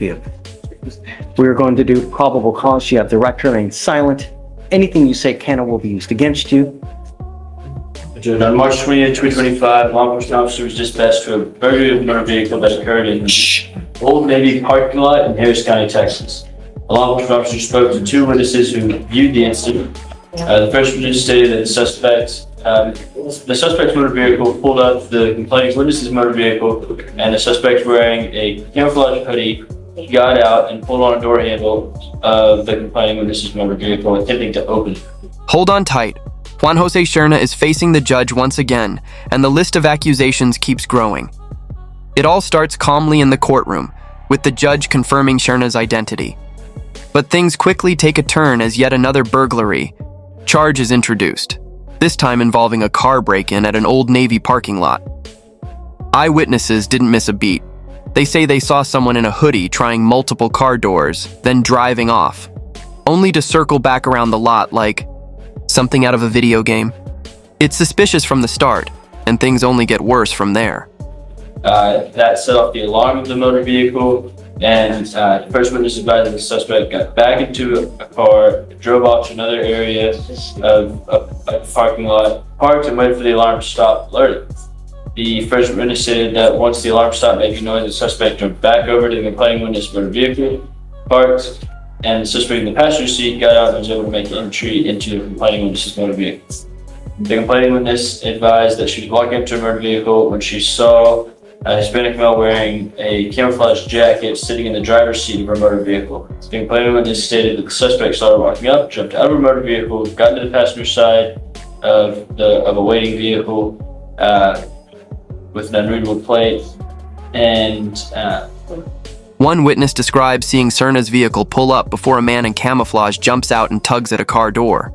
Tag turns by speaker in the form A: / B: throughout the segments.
A: vehicle. We're going to do probable cause. You have the right to remain silent. Anything you say can or will be used against you.
B: On March 28, 2025, law enforcement officer was dispatched to a burglary motor vehicle that occurred in Old Navy parking lot in Harris County, Texas. A law enforcement officer spoke to two witnesses who viewed the incident. The first witness stated that the suspect's motor vehicle pulled up the complaining witness's motor vehicle, and the suspect wearing a camouflage hoodie got out and pulled on a door handle of the complaining witness's motor vehicle, attempting to open it.
C: Hold on tight. Juan Jose Serna is facing the judge once again, and the list of accusations keeps growing. It all starts calmly in the courtroom, with the judge confirming Serna's identity. But things quickly take a turn as yet another burglary charge is introduced, this time involving a car break-in at an Old Navy parking lot. Eyewitnesses didn't miss a beat. They say they saw someone in a hoodie trying multiple car doors, then driving off, only to circle back around the lot like something out of a video game. It's suspicious from the start, and things only get worse from there.
B: That set off the alarm of the motor vehicle, and the first witness advised that the suspect got back into a car, drove off to another area of a parking lot, parked and waited for the alarm to stop alerting. The first witness stated that once the alarm stopped making noise, the suspect jumped back over to the complaining witness' motor vehicle, parked, and the suspect in the passenger seat got out and was able to make entry into the complaining witness's motor vehicle. The complaining witness advised that she was walking up to her motor vehicle when she saw a Hispanic male wearing a camouflage jacket sitting in the driver's seat of her motor vehicle. The complaining witness stated that the suspect saw her walking up, jumped out of her motor vehicle, got into the passenger side of a waiting vehicle with an unreadable plate, and
C: one witness describes seeing Serna's vehicle pull up before a man in camouflage jumps out and tugs at a car door.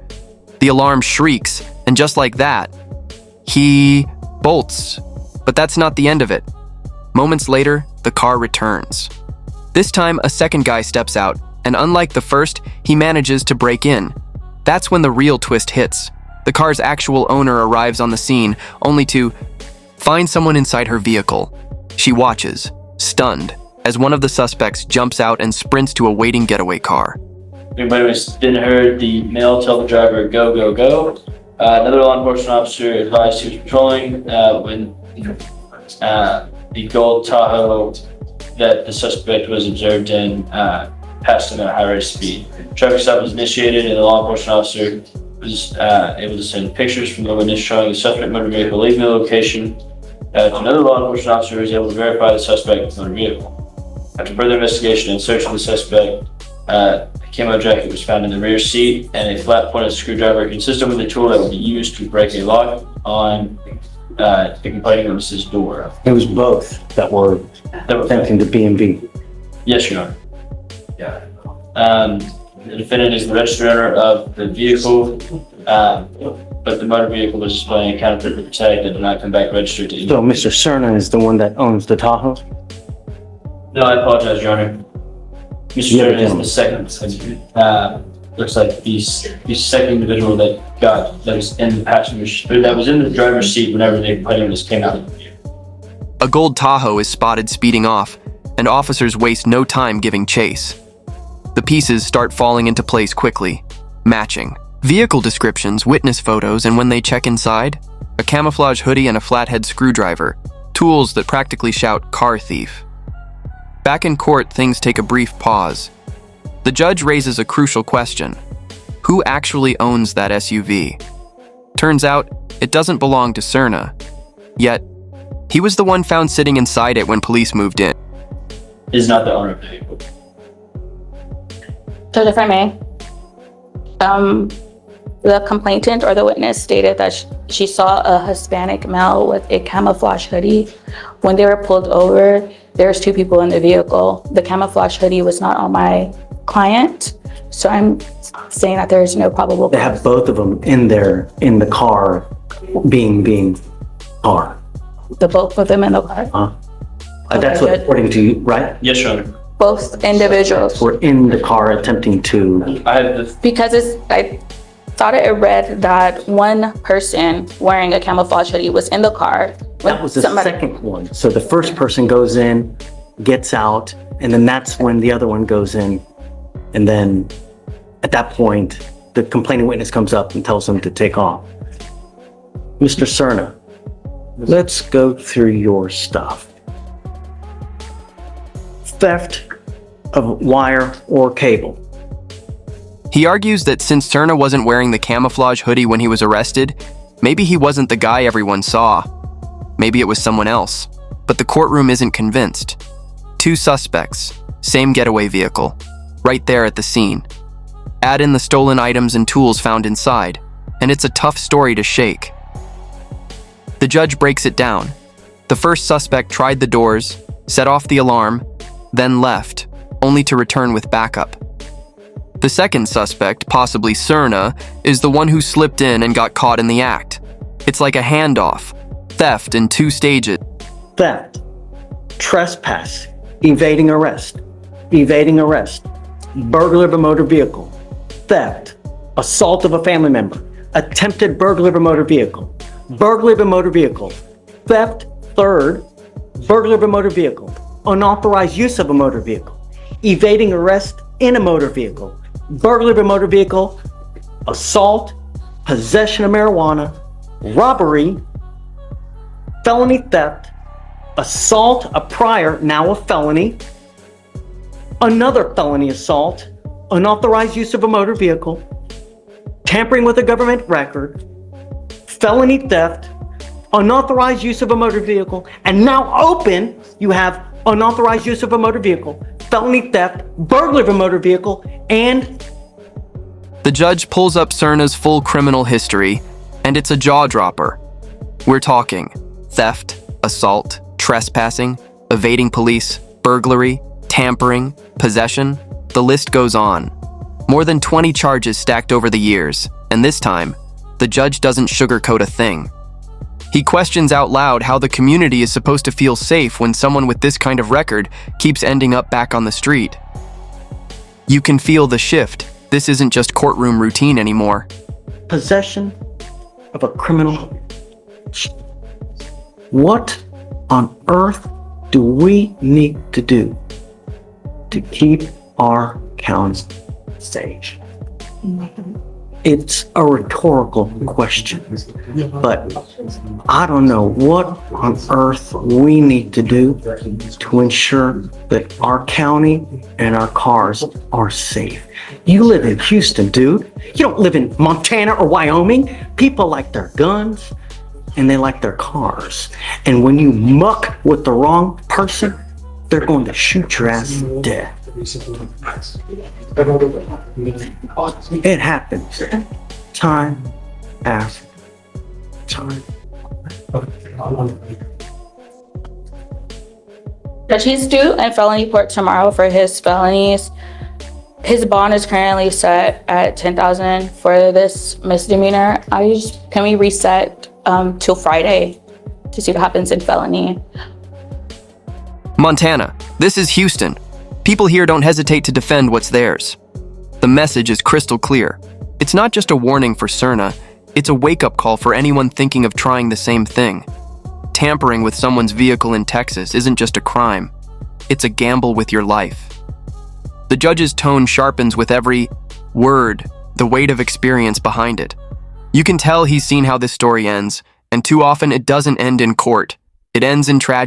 C: The alarm shrieks, and just like that, he bolts. But that's not the end of it. Moments later, the car returns. This time, a second guy steps out, and unlike the first, he manages to break in. That's when the real twist hits. The car's actual owner arrives on the scene, only to find someone inside her vehicle. She watches, stunned, as one of the suspects jumps out and sprints to a waiting getaway car.
B: Everybody then heard the male tell the driver, "Go, go, go." Another law enforcement officer advised he was patrolling when the gold Tahoe that the suspect was observed in passed him at a high rate of speed. Traffic stop was initiated, and the law enforcement officer was able to send pictures from the witness showing the suspect motor vehicle leaving the location to another law enforcement officer who was able to verify the suspect's motor vehicle. After further investigation and search of the suspect, a camo jacket was found in the rear seat and a flat-pointed screwdriver consistent with the tool that would be used to break a lock on the complaining witness's door.
A: It was both that were attempting to B&B.
B: Yes, Your Honor. Yeah. The defendant is the registered owner of the vehicle, but the motor vehicle was displaying a counterfeit tag that did not come back registered to
A: So Mr. Serna is the one that owns the Tahoe?
B: No, I apologize, Your Honor. Mr. Showdown is the second. Looks like the second individual that was in the driver's seat whenever the complaining came out.
C: A gold Tahoe is spotted speeding off, and officers waste no time giving chase. The pieces start falling into place quickly, matching. Vehicle descriptions, witness photos, and when they check inside, a camouflage hoodie and a flathead screwdriver, tools that practically shout "car thief." Back in court, things take a brief pause. The judge raises a crucial question. Who actually owns that SUV? Turns out, it doesn't belong to Serna. Yet, he was the one found sitting inside it when police moved in.
B: Is not the owner of the vehicle.
D: So if I may, the complainant or the witness stated that she saw a Hispanic male with a camouflage hoodie. When they were pulled over, there's two people in the vehicle. The camouflage hoodie was not on my client, so I'm saying that there is no probable
A: They
D: cause.
A: have both of them in the car, being car.
D: The both of them in the car.
A: That's what, according to you, right?
B: Yes, Your Honor.
D: Both individuals.
A: We're in the car attempting to.
B: I have the
D: Because I thought it read that one person wearing a camouflage hoodie was in the car.
A: That was the second one. So the first person goes in, gets out, And then that's when the other one goes in. And then at that point, the complaining witness comes up and tells them to take off. Mr. Cerna, let's go through your stuff. Theft of wire or cable.
C: He argues that since Cerna wasn't wearing the camouflage hoodie when he was arrested, maybe he wasn't the guy everyone saw. Maybe it was someone else. But the courtroom isn't convinced. 2 suspects, same getaway vehicle, right there at the scene. Add in the stolen items and tools found inside, and it's a tough story to shake. The judge breaks it down. The first suspect tried the doors, set off the alarm, then left, only to return with backup. The second suspect, possibly Cerna, is the one who slipped in and got caught in the act. It's like a handoff, theft in 2 stages.
A: Theft, trespass, evading arrest, burglary of a motor vehicle, theft, assault of a family member, attempted burglary of a motor vehicle, burglary of a motor vehicle, theft, third, burglary of a motor vehicle, unauthorized use of a motor vehicle, evading arrest in a motor vehicle, burglary of a motor vehicle, assault, possession of marijuana, robbery, felony theft, assault, a prior, now a felony, another felony assault, unauthorized use of a motor vehicle, tampering with a government record, felony theft, unauthorized use of a motor vehicle, and now open, you have unauthorized use of a motor vehicle, felony theft, burglary of a motor vehicle, and...
C: The judge pulls up Cerna's full criminal history, and it's a jaw-dropper. We're talking theft, assault, trespassing, evading police, burglary, tampering, possession, the list goes on. More than 20 charges stacked over the years, and this time, the judge doesn't sugarcoat a thing. He questions out loud how the community is supposed to feel safe when someone with this kind of record keeps ending up back on the street. You can feel the shift. This isn't just courtroom routine anymore.
A: Possession of a criminal. What on earth do we need to do to keep our county safe? It's a rhetorical question, but I don't know what on earth we need to do to ensure that our county and our cars are safe. You live in Houston, dude. You don't live in Montana or Wyoming. People like their guns and they like their cars. And when you muck with the wrong person, they're going to shoot your ass dead. It happens time after time.
D: Judge, he's due in felony court tomorrow for his felonies. His bond is currently set at $10,000 for this misdemeanor. Can we reset till Friday to see what happens in felony?
C: Montana, this is Houston. People here don't hesitate to defend what's theirs. The message is crystal clear. It's not just a warning for Cerna, it's a wake-up call for anyone thinking of trying the same thing. Tampering with someone's vehicle in Texas isn't just a crime, it's a gamble with your life. The judge's tone sharpens with every word, the weight of experience behind it. You can tell he's seen how this story ends, and too often it doesn't end in court. It ends in tragedy.